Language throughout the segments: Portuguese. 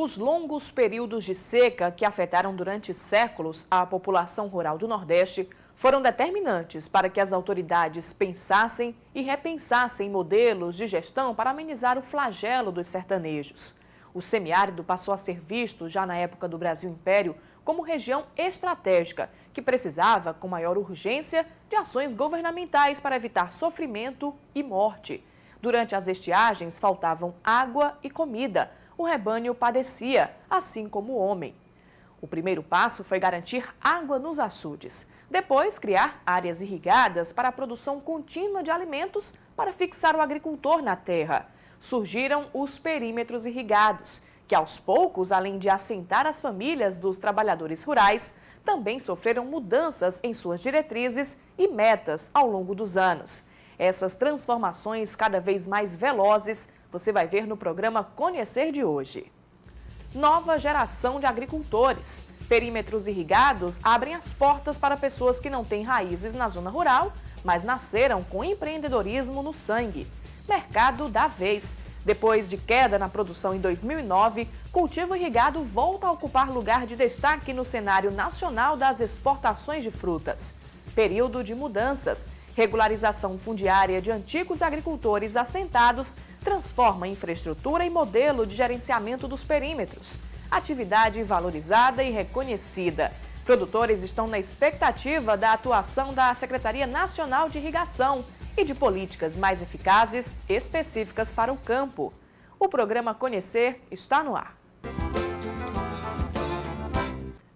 Os longos períodos de seca que afetaram durante séculos a população rural do Nordeste foram determinantes para que as autoridades pensassem e repensassem modelos de gestão para amenizar o flagelo dos sertanejos. O semiárido passou a ser visto, já na época do Brasil Império, como região estratégica, que precisava, com maior urgência, de ações governamentais para evitar sofrimento e morte. Durante as estiagens, faltavam água e comida. O rebanho padecia, assim como o homem. O primeiro passo foi garantir água nos açudes. Depois, criar áreas irrigadas para a produção contínua de alimentos para fixar o agricultor na terra. Surgiram os perímetros irrigados, que aos poucos, além de assentar as famílias dos trabalhadores rurais, também sofreram mudanças em suas diretrizes e metas ao longo dos anos. Essas transformações cada vez mais velozes você vai ver no programa Conhecer de hoje. Nova geração de agricultores. Perímetros irrigados abrem as portas para pessoas que não têm raízes na zona rural, mas nasceram com empreendedorismo no sangue. Mercado da vez. Depois de queda na produção em 2009, cultivo irrigado volta a ocupar lugar de destaque no cenário nacional das exportações de frutas. Período de mudanças. Regularização fundiária de antigos agricultores assentados transforma infraestrutura e modelo de gerenciamento dos perímetros. Atividade valorizada e reconhecida. Produtores estão na expectativa da atuação da Secretaria Nacional de Irrigação e de políticas mais eficazes específicas para o campo. O programa Conhecer está no ar.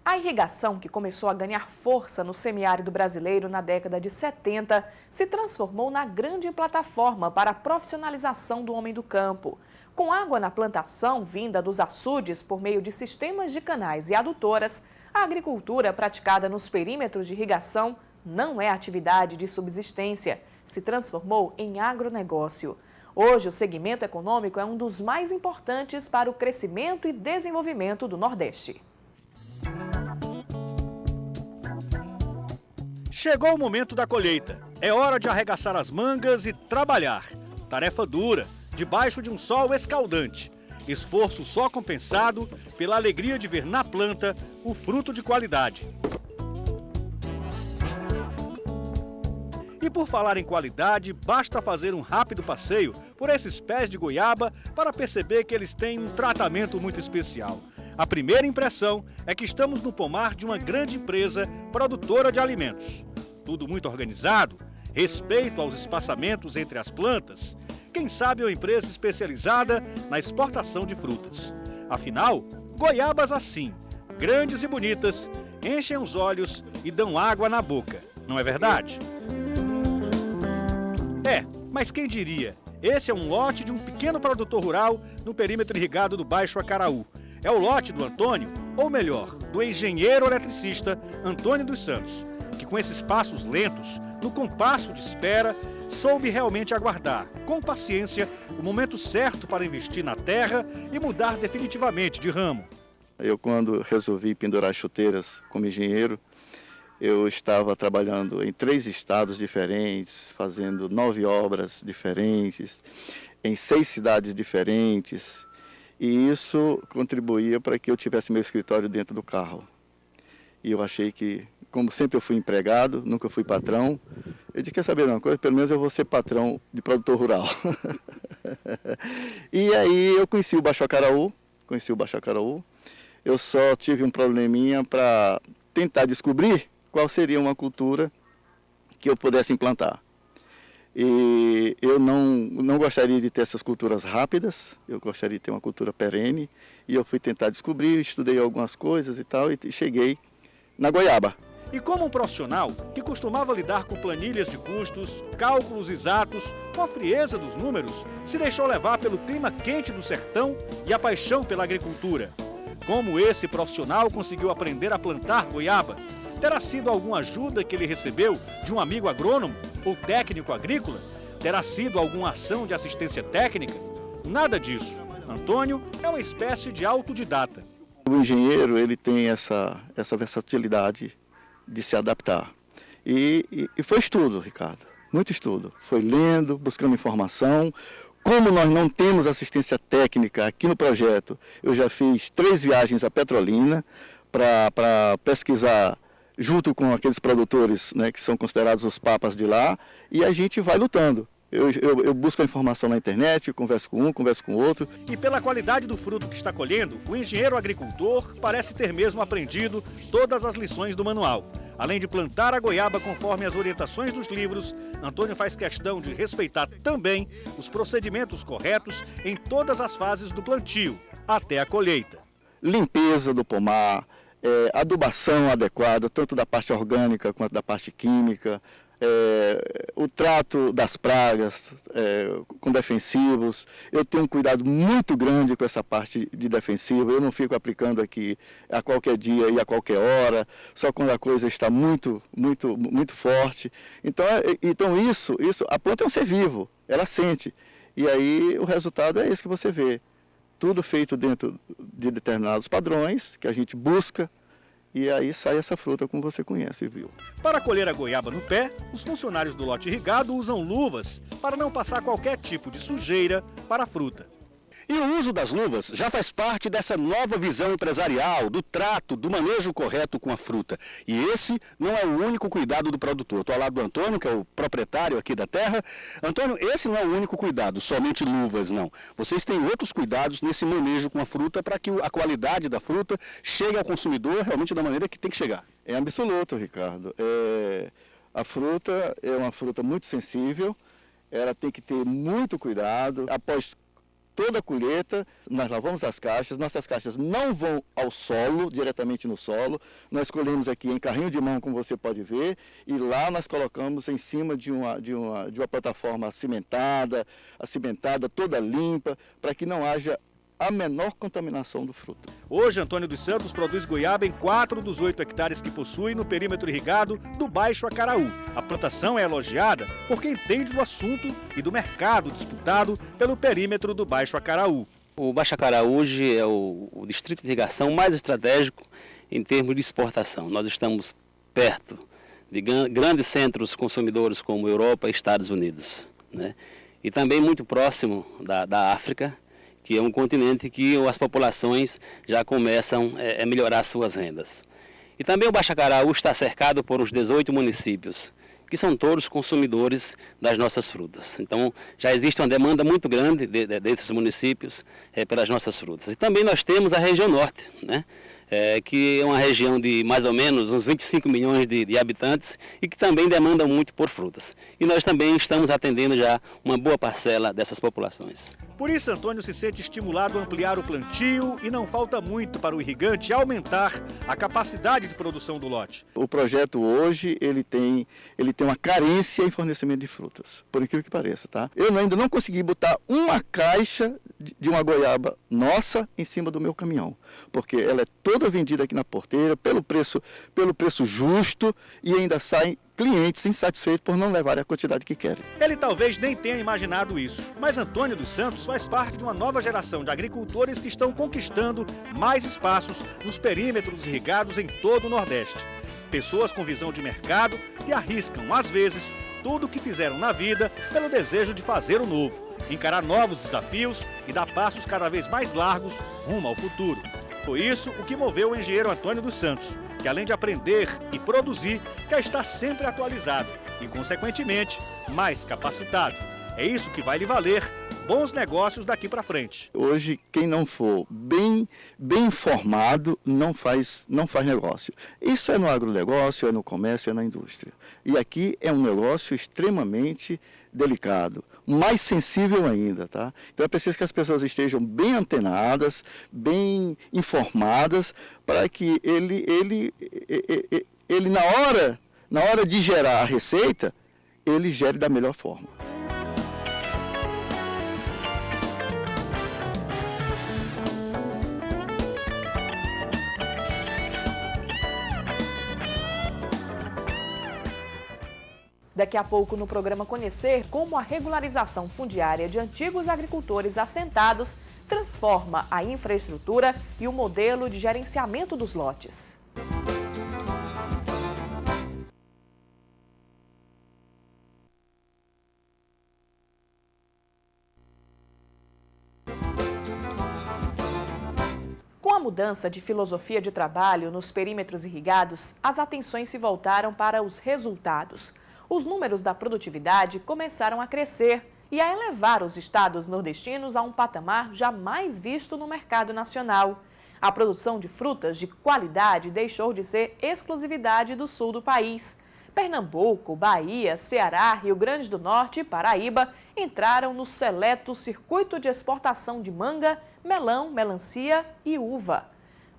A irrigação, que começou a ganhar força no semiárido brasileiro na década de 70, se transformou na grande plataforma para a profissionalização do homem do campo. Com água na plantação vinda dos açudes por meio de sistemas de canais e adutoras, a agricultura praticada nos perímetros de irrigação não é atividade de subsistência, se transformou em agronegócio. Hoje, o segmento econômico é um dos mais importantes para o crescimento e desenvolvimento do Nordeste. Chegou o momento da colheita. É hora de arregaçar as mangas e trabalhar. Tarefa dura, debaixo de um sol escaldante. Esforço só compensado pela alegria de ver na planta o fruto de qualidade. E por falar em qualidade, basta fazer um rápido passeio por esses pés de goiaba para perceber que eles têm um tratamento muito especial. A primeira impressão é que estamos no pomar de uma grande empresa produtora de alimentos. Tudo muito organizado, respeito aos espaçamentos entre as plantas. Quem sabe uma empresa especializada na exportação de frutas. Afinal, goiabas assim, grandes e bonitas, enchem os olhos e dão água na boca. Não é verdade? Mas quem diria? Esse é um lote de um pequeno produtor rural no perímetro irrigado do Baixo Acaraú. É o lote do Antônio, ou melhor, do engenheiro eletricista Antônio dos Santos, que com esses passos lentos, no compasso de espera, soube realmente aguardar, com paciência, o momento certo para investir na terra e mudar definitivamente de ramo. Eu, quando resolvi pendurar chuteiras como engenheiro, eu estava trabalhando em 3 estados diferentes, fazendo 9 obras diferentes, em 6 cidades diferentes. E isso contribuía para que eu tivesse meu escritório dentro do carro. E eu achei que, como sempre eu fui empregado, nunca fui patrão, eu disse, quer saber de uma coisa? Pelo menos eu vou ser patrão de produtor rural. E aí eu conheci o Baixo Acaraú, eu só tive um probleminha para tentar descobrir qual seria uma cultura que eu pudesse implantar. E eu não gostaria de ter essas culturas rápidas, eu gostaria de ter uma cultura perene. E eu fui tentar descobrir, estudei algumas coisas e tal, e cheguei na goiaba. E como um profissional que costumava lidar com planilhas de custos, cálculos exatos, com a frieza dos números, se deixou levar pelo clima quente do sertão e a paixão pela agricultura. Como esse profissional conseguiu aprender a plantar goiaba? Terá sido alguma ajuda que ele recebeu de um amigo agrônomo ou técnico agrícola? Terá sido alguma ação de assistência técnica? Nada disso. Antônio é uma espécie de autodidata. O engenheiro, ele tem essa versatilidade de se adaptar. E foi estudo, Ricardo, muito estudo. Foi lendo, buscando informação, Como nós não temos assistência técnica aqui no projeto, eu já fiz 3 viagens a Petrolina para pesquisar junto com aqueles produtores, né, que são considerados os papas de lá, e a gente vai lutando. Eu busco a informação na internet, converso com um, converso com outro. E pela qualidade do fruto que está colhendo, o engenheiro agricultor parece ter mesmo aprendido todas as lições do manual. Além de plantar a goiaba conforme as orientações dos livros, Antônio faz questão de respeitar também os procedimentos corretos em todas as fases do plantio, até a colheita. Limpeza do pomar, adubação adequada, tanto da parte orgânica quanto da parte química, o trato das pragas com defensivos. Eu tenho um cuidado muito grande com essa parte de defensivo. Eu não fico aplicando aqui a qualquer dia e a qualquer hora, só quando a coisa está muito forte. Então isso, a planta é um ser vivo, ela sente. E aí o resultado é esse que você vê. Tudo feito dentro de determinados padrões que a gente busca, e aí sai essa fruta como você conhece, viu? Para colher a goiaba no pé, os funcionários do lote irrigado usam luvas para não passar qualquer tipo de sujeira para a fruta. E o uso das luvas já faz parte dessa nova visão empresarial, do trato, do manejo correto com a fruta. E esse não é o único cuidado do produtor. Estou ao lado do Antônio, que é o proprietário aqui da terra. Antônio, esse não é o único cuidado, somente luvas, não. Vocês têm outros cuidados nesse manejo com a fruta para que a qualidade da fruta chegue ao consumidor realmente da maneira que tem que chegar. É absoluto, Ricardo. A fruta é uma fruta muito sensível, ela tem que ter muito cuidado. Após toda a colheita, nós lavamos as caixas, nossas caixas não vão ao solo, diretamente no solo, nós colhemos aqui em carrinho de mão, como você pode ver, e lá nós colocamos em cima de uma plataforma cimentada, toda limpa, para que não haja a menor contaminação do fruto. Hoje, Antônio dos Santos produz goiaba em 4 dos 8 hectares que possui no perímetro irrigado do Baixo Acaraú. A plantação é elogiada por quem entende do assunto e do mercado disputado pelo perímetro do Baixo Acaraú. O Baixo Acaraú hoje é o distrito de irrigação mais estratégico em termos de exportação. Nós estamos perto de grandes centros consumidores como Europa e Estados Unidos, né? E também muito próximo da África, que é um continente que as populações já começam a melhorar suas rendas. E também o Baixo Acaraú está cercado por uns 18 municípios, que são todos consumidores das nossas frutas. Então, já existe uma demanda muito grande desses municípios pelas nossas frutas. E também nós temos a região norte, né? Que é uma região de mais ou menos uns 25 milhões de habitantes e que também demanda muito por frutas. E nós também estamos atendendo já uma boa parcela dessas populações. Por isso, Antônio se sente estimulado a ampliar o plantio e não falta muito para o irrigante aumentar a capacidade de produção do lote. O projeto hoje ele tem uma carência em fornecimento de frutas, por incrível que pareça, tá? Eu ainda não consegui botar uma caixa de uma goiaba nossa em cima do meu caminhão, porque ela é toda vendida aqui na porteira pelo preço justo e ainda saem clientes insatisfeitos por não levarem a quantidade que querem. Ele talvez nem tenha imaginado isso, mas Antônio dos Santos faz parte de uma nova geração de agricultores que estão conquistando mais espaços nos perímetros irrigados em todo o Nordeste. Pessoas com visão de mercado que arriscam, às vezes, tudo o que fizeram na vida pelo desejo de fazer o novo, encarar novos desafios e dar passos cada vez mais largos rumo ao futuro. Foi isso o que moveu o engenheiro Antônio dos Santos, que além de aprender e produzir, quer estar sempre atualizado e, consequentemente, mais capacitado. É isso que vai lhe valer bons negócios daqui para frente. Hoje, quem não for bem informado não faz negócio. Isso é no agronegócio, é no comércio, é na indústria. E aqui é um negócio extremamente delicado, mais sensível ainda, tá? Então é preciso que as pessoas estejam bem antenadas, bem informadas, para que ele na hora de gerar a receita, ele gere da melhor forma. Daqui a pouco no programa conhecer como a regularização fundiária de antigos agricultores assentados transforma a infraestrutura e o modelo de gerenciamento dos lotes. a mudança de filosofia de trabalho nos perímetros irrigados, as atenções se voltaram para os resultados. Os números da produtividade começaram a crescer e a elevar os estados nordestinos a um patamar jamais visto no mercado nacional. A produção de frutas de qualidade deixou de ser exclusividade do sul do país. Pernambuco, Bahia, Ceará, Rio Grande do Norte e Paraíba entraram no seleto circuito de exportação de manga, melão, melancia e uva.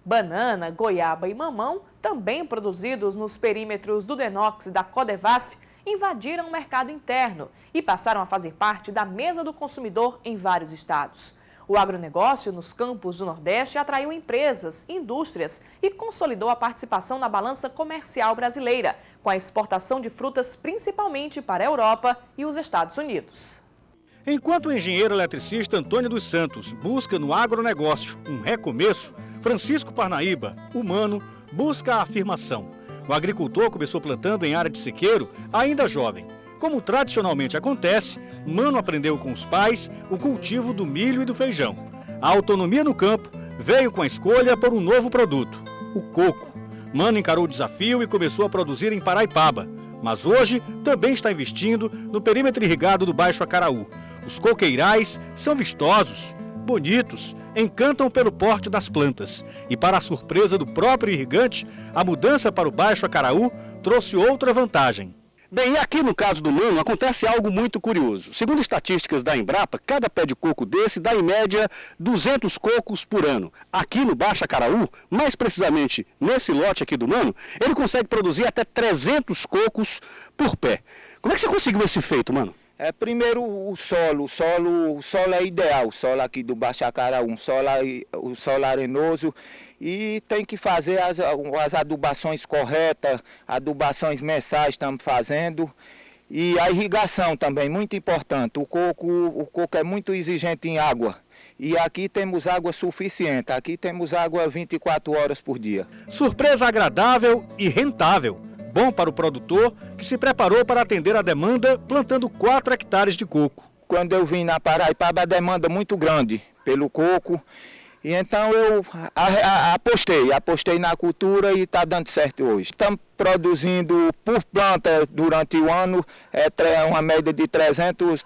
Banana, goiaba e mamão, também produzidos nos perímetros do Denox e da Codevasf, invadiram o mercado interno e passaram a fazer parte da mesa do consumidor em vários estados. O agronegócio nos campos do Nordeste atraiu empresas, indústrias e consolidou a participação na balança comercial brasileira, com a exportação de frutas principalmente para a Europa e os Estados Unidos. Enquanto o engenheiro eletricista Antônio dos Santos busca no agronegócio um recomeço, Francisco Parnaíba, humano, busca a afirmação. O agricultor começou plantando em área de sequeiro ainda jovem. Como tradicionalmente acontece, Mano aprendeu com os pais o cultivo do milho e do feijão. A autonomia no campo veio com a escolha por um novo produto, o coco. Mano encarou o desafio e começou a produzir em Paraipaba, mas hoje também está investindo no perímetro irrigado do Baixo Acaraú. Os coqueirais são vistosos, bonitos, encantam pelo porte das plantas. E para a surpresa do próprio irrigante, a mudança para o Baixo Acaraú trouxe outra vantagem. Bem, e aqui no caso do Mano acontece algo muito curioso. Segundo estatísticas da Embrapa, cada pé de coco desse dá em média 200 cocos por ano. Aqui no Baixo Acaraú, mais precisamente nesse lote aqui do Mano, ele consegue produzir até 300 cocos por pé. Como é que você conseguiu esse feito, Mano? Primeiro o solo é ideal, o solo aqui do Baixo Acaraú, o solo arenoso, e tem que fazer as adubações corretas, adubações mensais estamos fazendo, e a irrigação também, muito importante. O coco é muito exigente em água, e aqui temos água suficiente, aqui temos água 24 horas por dia. Surpresa agradável e rentável. Bom para o produtor, que se preparou para atender a demanda plantando 4 hectares de coco. Quando eu vim na Paraipaba, a demanda muito grande pelo coco, e então eu apostei na cultura e está dando certo hoje. Estamos produzindo por planta durante o ano uma média de 300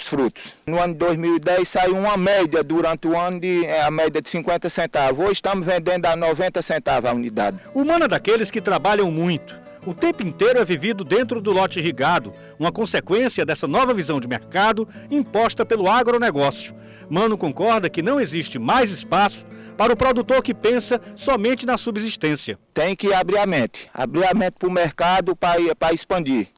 frutos. No ano de 2010 saiu uma média durante o ano a média de 50 centavos. Hoje estamos vendendo a 90 centavos a unidade. O Mano é daqueles que trabalham muito. O tempo inteiro é vivido dentro do lote irrigado, uma consequência dessa nova visão de mercado imposta pelo agronegócio. Mano concorda que não existe mais espaço para o produtor que pensa somente na subsistência. Tem que abrir a mente para o mercado para expandir.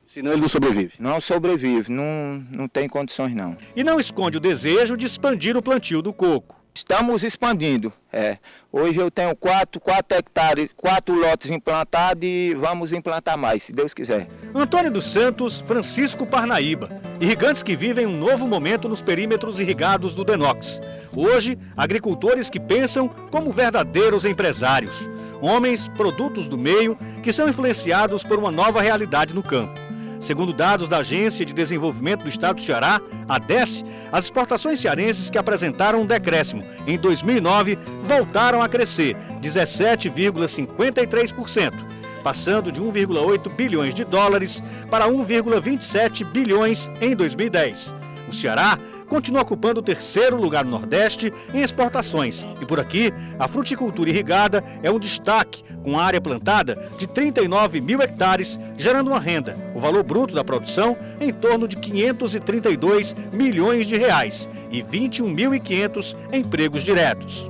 Senão ele não sobrevive. Não sobrevive, não tem condições não. E não esconde o desejo de expandir o plantio do coco. Estamos expandindo. Hoje eu tenho 4 hectares, 4 lotes implantados e vamos implantar mais, se Deus quiser. Antônio dos Santos, Francisco Parnaíba, irrigantes que vivem um novo momento nos perímetros irrigados do Denox. Hoje, agricultores que pensam como verdadeiros empresários. Homens, produtos do meio, que são influenciados por uma nova realidade no campo. Segundo dados da Agência de Desenvolvimento do Estado do Ceará, a ADESE, as exportações cearenses que apresentaram um decréscimo em 2009 voltaram a crescer 17,53%, passando de 1,8 bilhões de dólares para 1,27 bilhões em 2010. O Ceará continua ocupando o 3º lugar no Nordeste em exportações. E por aqui, a fruticultura irrigada é um destaque, com área plantada de 39 mil hectares, gerando uma renda, o valor bruto da produção, em torno de 532 milhões de reais e 21.500 empregos diretos.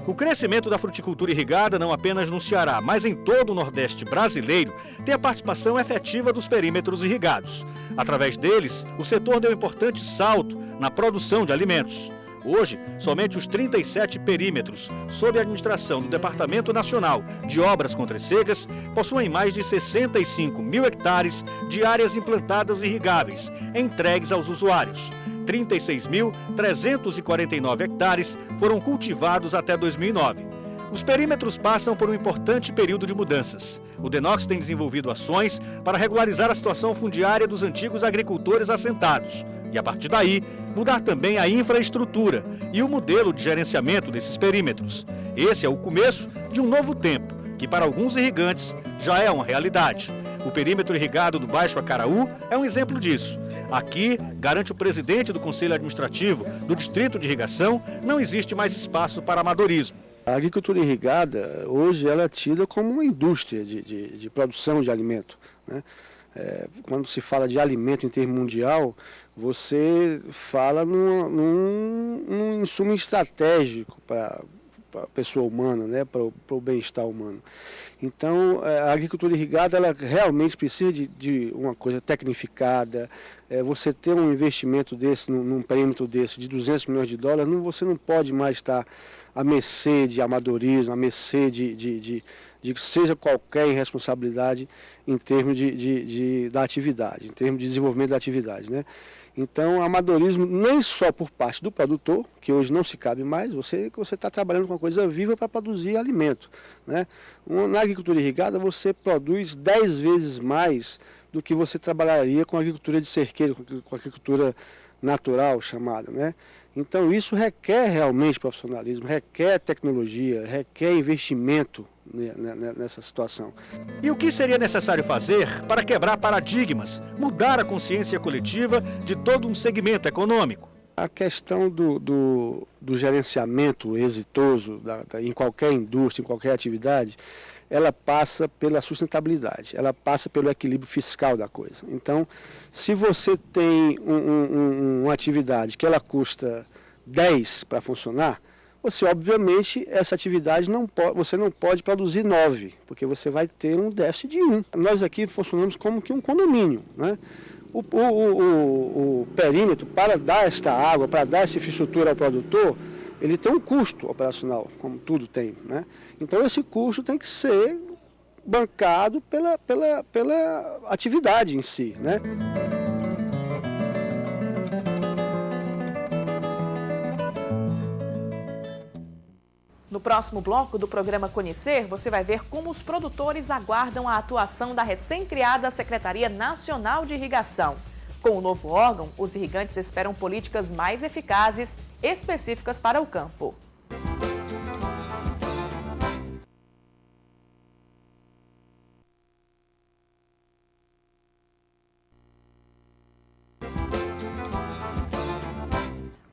O crescimento da fruticultura irrigada, não apenas no Ceará, mas em todo o Nordeste brasileiro, tem a participação efetiva dos perímetros irrigados. Através deles, o setor deu um importante salto na produção de alimentos. Hoje, somente os 37 perímetros, sob a administração do Departamento Nacional de Obras Contra as Secas, possuem mais de 65 mil hectares de áreas implantadas irrigáveis, entregues aos usuários. 36.349 hectares foram cultivados até 2009. Os perímetros passam por um importante período de mudanças. O Denox tem desenvolvido ações para regularizar a situação fundiária dos antigos agricultores assentados. E a partir daí, mudar também a infraestrutura e o modelo de gerenciamento desses perímetros. Esse é o começo de um novo tempo, que para alguns irrigantes já é uma realidade. O perímetro irrigado do Baixo Acaraú é um exemplo disso. Aqui, garante o presidente do Conselho Administrativo do Distrito de Irrigação, não existe mais espaço para amadorismo. A agricultura irrigada, hoje, ela é tida como uma indústria de produção de alimento, né? Quando se fala de alimento em termo mundial, você fala num insumo estratégico para a pessoa humana, né? Para o bem-estar humano. Então, a agricultura irrigada, ela realmente precisa de uma coisa tecnificada. Você ter um investimento desse, num perímetro desse, de 200 milhões de dólares, você não pode mais estar à mercê de amadorismo, à mercê de seja qualquer irresponsabilidade em termos da atividade, em termos de desenvolvimento da atividade, né? Então, amadorismo nem só por parte do produtor, que hoje não se cabe mais, você está trabalhando com uma coisa viva para produzir alimento, né? Na agricultura irrigada, você produz 10 vezes mais do que você trabalharia com a agricultura de cerqueiro, com a agricultura natural chamada, né? Então, isso requer realmente profissionalismo, requer tecnologia, requer investimento nessa situação. E o que seria necessário fazer para quebrar paradigmas, mudar a consciência coletiva de todo um segmento econômico? A questão do gerenciamento exitoso em qualquer indústria, em qualquer atividade, ela passa pela sustentabilidade, ela passa pelo equilíbrio fiscal da coisa. Então, se você tem uma atividade que ela custa 10 para funcionar, você, obviamente, essa atividade você não pode produzir 9, porque você vai ter um déficit de 1. Nós aqui funcionamos como que um condomínio, né? O perímetro, para dar esta água, para dar essa infraestrutura ao produtor, ele tem um custo operacional, como tudo tem, né? Então, esse custo tem que ser bancado pela atividade em si, né? No próximo bloco do programa Conhecer, você vai ver como os produtores aguardam a atuação da recém-criada Secretaria Nacional de Irrigação. Com o novo órgão, os irrigantes esperam políticas mais eficazes, específicas para o campo.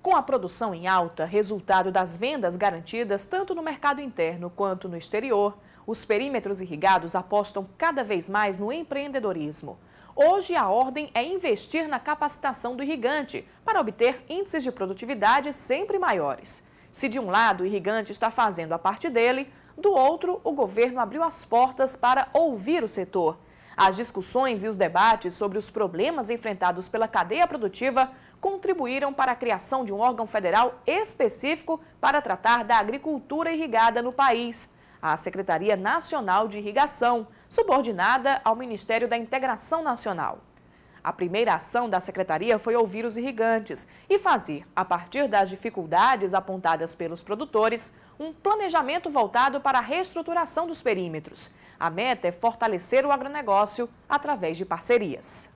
Com a produção em alta, resultado das vendas garantidas tanto no mercado interno quanto no exterior, os perímetros irrigados apostam cada vez mais no empreendedorismo. Hoje, a ordem é investir na capacitação do irrigante para obter índices de produtividade sempre maiores. Se de um lado o irrigante está fazendo a parte dele, do outro, o governo abriu as portas para ouvir o setor. As discussões e os debates sobre os problemas enfrentados pela cadeia produtiva contribuíram para a criação de um órgão federal específico para tratar da agricultura irrigada no país, a Secretaria Nacional de Irrigação, subordinada ao Ministério da Integração Nacional. A primeira ação da Secretaria foi ouvir os irrigantes e fazer, a partir das dificuldades apontadas pelos produtores, um planejamento voltado para a reestruturação dos perímetros. A meta é fortalecer o agronegócio através de parcerias.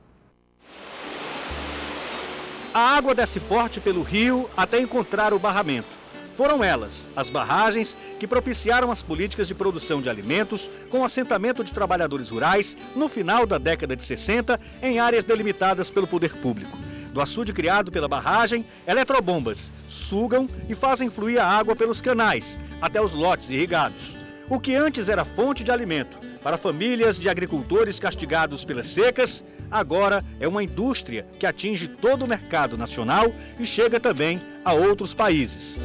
A água desce forte pelo rio até encontrar o barramento. Foram elas, as barragens, que propiciaram as políticas de produção de alimentos com assentamento de trabalhadores rurais no final da década de 60 em áreas delimitadas pelo poder público. Do açude criado pela barragem, eletrobombas sugam e fazem fluir a água pelos canais até os lotes irrigados. O que antes era fonte de alimento para famílias de agricultores castigados pelas secas, agora é uma indústria que atinge todo o mercado nacional e chega também a outros países.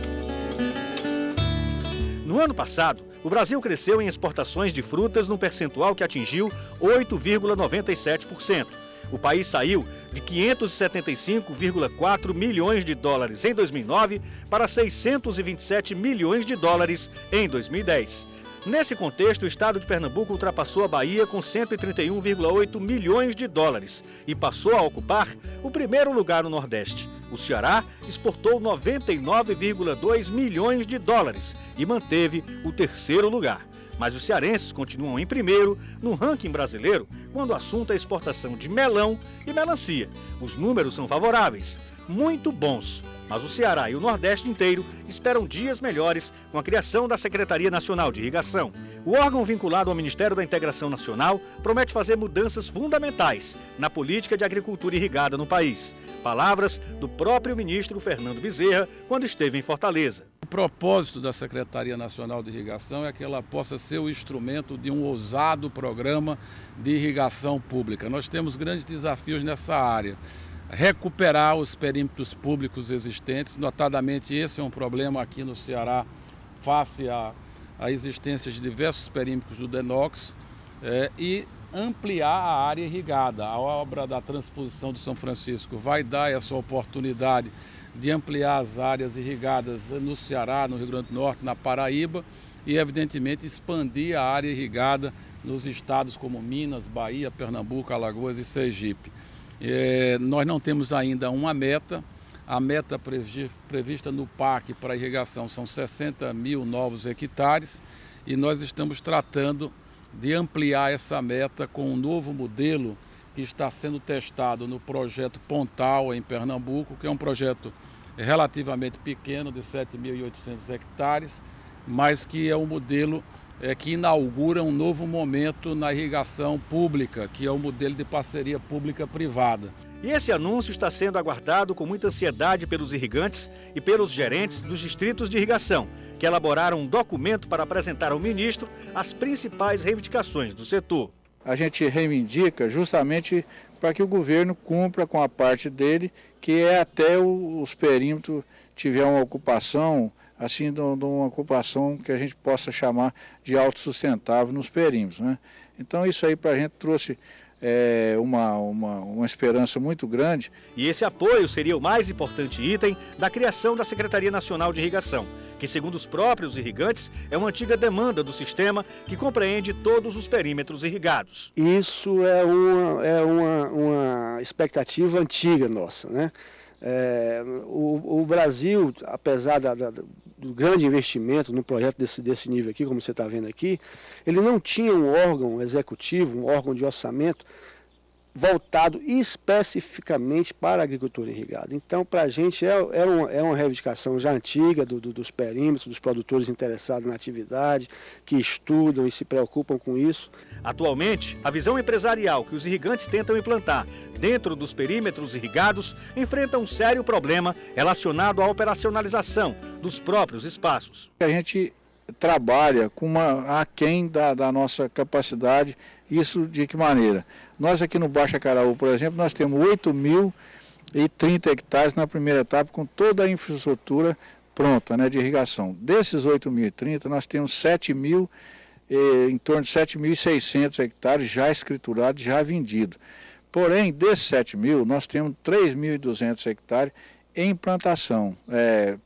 No ano passado, o Brasil cresceu em exportações de frutas num percentual que atingiu 8,97%. O país saiu de 575,4 milhões de dólares em 2009 para 627 milhões de dólares em 2010. Nesse contexto, o estado de Pernambuco ultrapassou a Bahia com 131,8 milhões de dólares e passou a ocupar o primeiro lugar no Nordeste. O Ceará exportou 99,2 milhões de dólares e manteve o terceiro lugar. Mas os cearenses continuam em primeiro no ranking brasileiro quando o assunto é exportação de melão e melancia. Os números são favoráveis, muito bons. Mas o Ceará e o Nordeste inteiro esperam dias melhores com a criação da Secretaria Nacional de Irrigação. O órgão vinculado ao Ministério da Integração Nacional promete fazer mudanças fundamentais na política de agricultura irrigada no país. Palavras do próprio ministro Fernando Bezerra quando esteve em Fortaleza. O propósito da Secretaria Nacional de Irrigação é que ela possa ser o instrumento de um ousado programa de irrigação pública. Nós temos grandes desafios nessa área. Recuperar os perímetros públicos existentes, notadamente esse é um problema aqui no Ceará, face à existência de diversos perímetros do DENOX, e ampliar a área irrigada. A obra da transposição de São Francisco vai dar essa oportunidade de ampliar as áreas irrigadas no Ceará, no Rio Grande do Norte, na Paraíba e, evidentemente, expandir a área irrigada nos estados como Minas, Bahia, Pernambuco, Alagoas e Sergipe. Nós não temos ainda uma meta. A meta prevista no PAC para irrigação são 60 mil novos hectares e nós estamos tratando de ampliar essa meta com um novo modelo que está sendo testado no projeto Pontal, em Pernambuco, que é um projeto relativamente pequeno, de 7.800 hectares, mas que é um modelo que inaugura um novo momento na irrigação pública, que é o modelo de parceria pública-privada. E esse anúncio está sendo aguardado com muita ansiedade pelos irrigantes e pelos gerentes dos distritos de irrigação, que elaboraram um documento para apresentar ao ministro as principais reivindicações do setor. A gente reivindica justamente para que o governo cumpra com a parte dele, que é até os perímetros tiver uma ocupação, assim, de uma ocupação que a gente possa chamar de autossustentável nos perímetros, né? Então isso aí para a gente trouxe uma esperança muito grande. E esse apoio seria o mais importante item da criação da Secretaria Nacional de Irrigação, que, segundo os próprios irrigantes, é uma antiga demanda do sistema que compreende todos os perímetros irrigados. Isso é uma expectativa antiga nossa, né? O Brasil, apesar do grande investimento no projeto desse nível aqui, como você está vendo aqui, ele não tinha um órgão executivo, um órgão de orçamento voltado especificamente para a agricultura irrigada. Então, para a gente é uma reivindicação já antiga dos perímetros, dos produtores interessados na atividade, que estudam e se preocupam com isso. Atualmente, a visão empresarial que os irrigantes tentam implantar dentro dos perímetros irrigados enfrenta um sério problema relacionado à operacionalização dos próprios espaços. A gente trabalha com aquém da nossa capacidade. Isso de que maneira? Nós aqui no Baixo Acaraú, por exemplo, nós temos 8.030 hectares na primeira etapa com toda a infraestrutura pronta, né, de irrigação. Desses 8.030, nós temos em torno de 7.600 hectares já escriturados, já vendidos. Porém, desses 7.000, nós temos 3.200 hectares em plantação,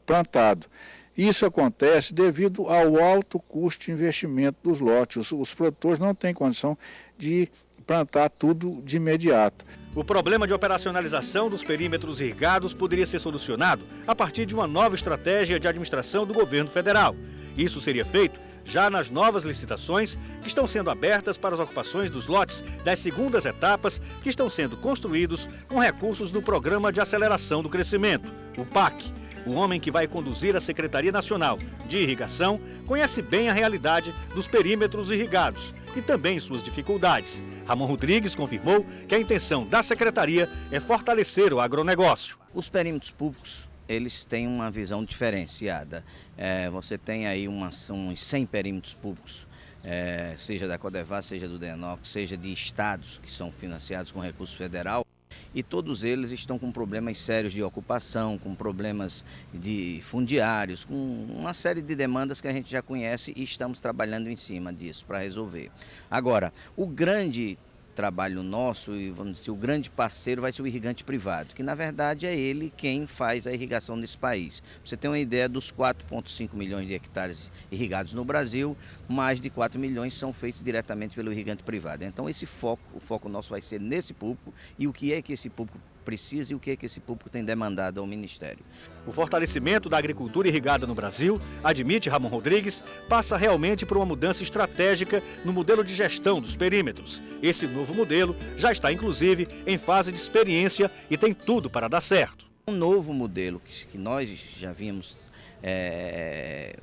plantado. Isso acontece devido ao alto custo de investimento dos lotes. Os produtores não têm condição de plantar tudo de imediato. O problema de operacionalização dos perímetros irrigados poderia ser solucionado a partir de uma nova estratégia de administração do governo federal. Isso seria feito já nas novas licitações que estão sendo abertas para as ocupações dos lotes das segundas etapas que estão sendo construídos com recursos do Programa de Aceleração do Crescimento, o PAC. O homem que vai conduzir a Secretaria Nacional de Irrigação conhece bem a realidade dos perímetros irrigados e também suas dificuldades. Ramon Rodrigues confirmou que a intenção da Secretaria é fortalecer o agronegócio. Os perímetros públicos, eles têm uma visão diferenciada. Você tem aí uns 100 perímetros públicos, seja da Codevasf, seja do DENOX, seja de estados que são financiados com recurso federal. E todos eles estão com problemas sérios de ocupação, com problemas de fundiários, com uma série de demandas que a gente já conhece e estamos trabalhando em cima disso para resolver. Agora, o grande trabalho nosso, e vamos dizer, o grande parceiro vai ser o irrigante privado, que na verdade é ele quem faz a irrigação nesse país. Você tem uma ideia dos 4,5 milhões de hectares irrigados no Brasil, mais de 4 milhões são feitos diretamente pelo irrigante privado. Então o foco nosso vai ser nesse público, e o que é que esse público precisa e o que esse público tem demandado ao Ministério. O fortalecimento da agricultura irrigada no Brasil, admite Ramon Rodrigues, passa realmente por uma mudança estratégica no modelo de gestão dos perímetros. Esse novo modelo já está, inclusive, em fase de experiência e tem tudo para dar certo. Um novo modelo que nós já vimos,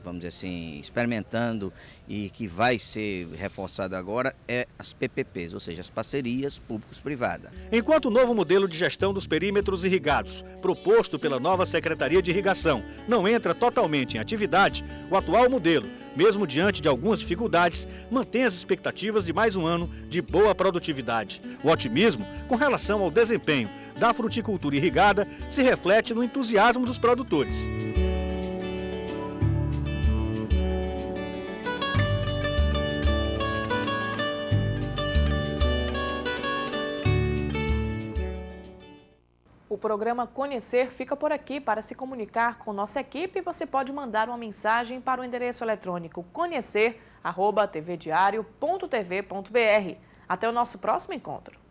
vamos dizer assim, experimentando e que vai ser reforçado agora é as PPPs, ou seja, as parcerias públicos-privadas. Enquanto o novo modelo de gestão dos perímetros irrigados, proposto pela nova Secretaria de Irrigação, não entra totalmente em atividade, o atual modelo, mesmo diante de algumas dificuldades, mantém as expectativas de mais um ano de boa produtividade. O otimismo com relação ao desempenho da fruticultura irrigada se reflete no entusiasmo dos produtores. O programa Conhecer fica por aqui. Para se comunicar com nossa equipe, você pode mandar uma mensagem para o endereço eletrônico conhecer@tvdiario.tv.br. Até o nosso próximo encontro.